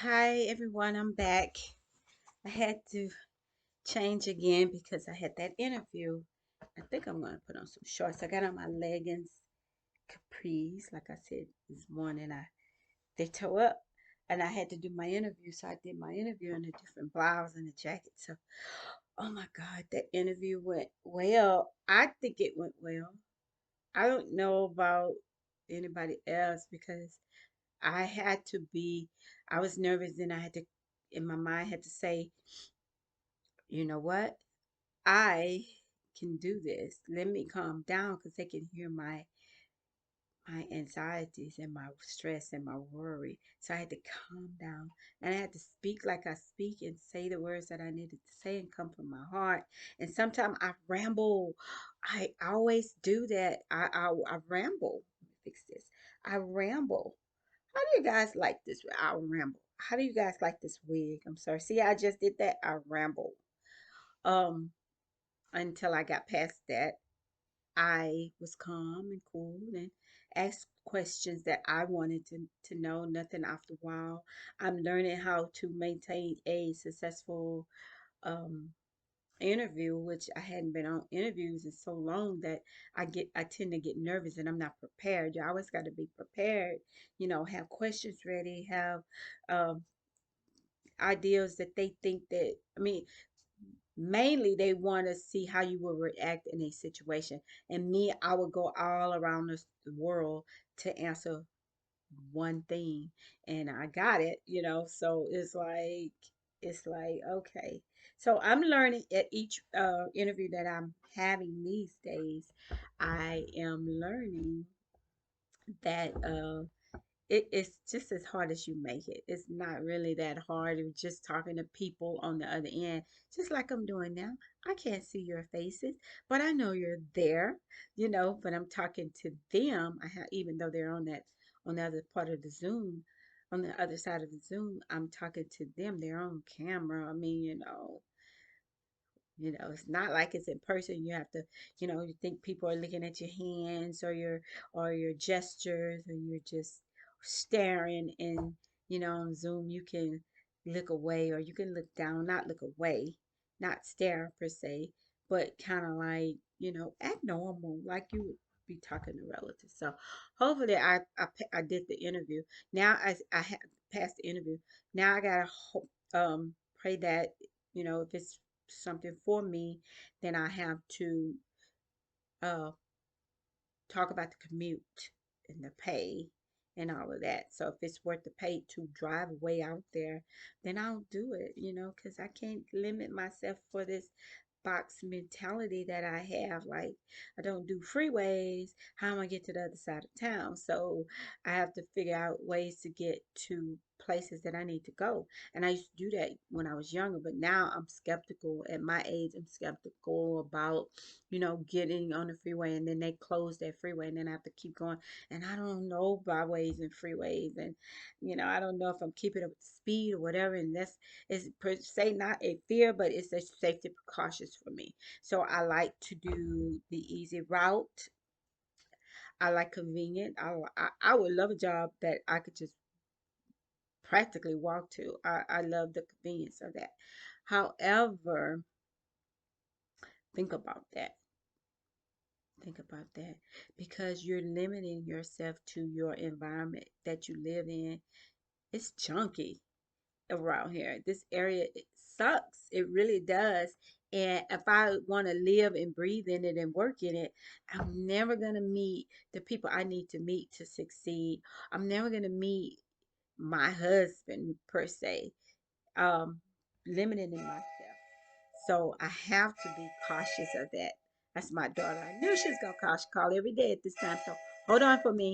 Hi everyone, I'm back. I had to change again because I had that interview. I think I'm gonna put on some shorts. I got on my leggings, capris, like I said this morning. They toe up, and I had to do my interview, so I did my interview in a different blouse and a jacket. So, oh my God, that interview went well. I think it went well. I don't know about anybody else because I had to be, I was nervous and I had to, in my mind, had to say, you know what? I can do this. Let me calm down because they can hear my anxieties and my stress and my worry. So I had to calm down and I had to speak like I speak and say the words that I needed to say and come from my heart. And sometimes I ramble. I always do that. I ramble. Let me fix this. I ramble. How do you guys like this? I'll ramble. How do you guys like this wig? I'm sorry. See, I just did that. I ramble. Um, until I got past that, I was calm and cool and asked questions that I wanted to know. Nothing after a while. I'm learning how to maintain a successful um interview, which I hadn't been on interviews in so long that I tend to get nervous and I'm not prepared. You always got to be prepared, have questions ready, have um ideas that they think that mainly they want to see how you will react in a situation. And me, I would go all around the world to answer one thing and I got it, so it's like okay. So I'm learning at each interview that I'm having these days. I am learning that it's just as hard as you make it. It's not really that hard. It's just talking to people on the other end, just like I'm doing now. I can't see your faces, but I know you're there, but I'm talking to them. Even though they're on the other part of the Zoom, on the other side of the Zoom, I'm talking to them. They're on camera. It's not like it's in person. You have to, you think people are looking at your hands or your gestures, or you're just staring. And on Zoom you can look away or you can look down, not look away, not stare per se, but kind of like, act normal, like you would be talking to relatives. So hopefully I did the interview. Now I have passed the interview. Now I gotta pray that if it's something for me, then I have to uh, talk about the commute and the pay and all of that. So if it's worth the pay to drive way out there, then I'll do it, because I can't limit myself for this box mentality that I have. Like, I don't do freeways. How am I get to the other side of town? So I have to figure out ways to get to places that I need to go. And I used to do that when I was younger, but now I'm skeptical. At my age, I'm skeptical about, getting on the freeway and then they close that freeway and then I have to keep going. And I don't know byways and freeways. And, I don't know if I'm keeping up with the speed or whatever. And that's is per se not a fear, but it's a safety precautions for me. So I like to do the easy route. I like convenient. I would love a job that I could just practically walk to. I love the convenience of that. However, think about that. Think about that because you're limiting yourself to your environment that you live in. It's junky around here. This area, it sucks. It really does. And if I want to live and breathe in it and work in it, I'm never going to meet the people I need to meet to succeed. I'm never going to meet my husband per se, um, limiting in myself. So I have to be cautious of that. That's my daughter. I knew she was going to call. She call every day at this time. So hold on for me.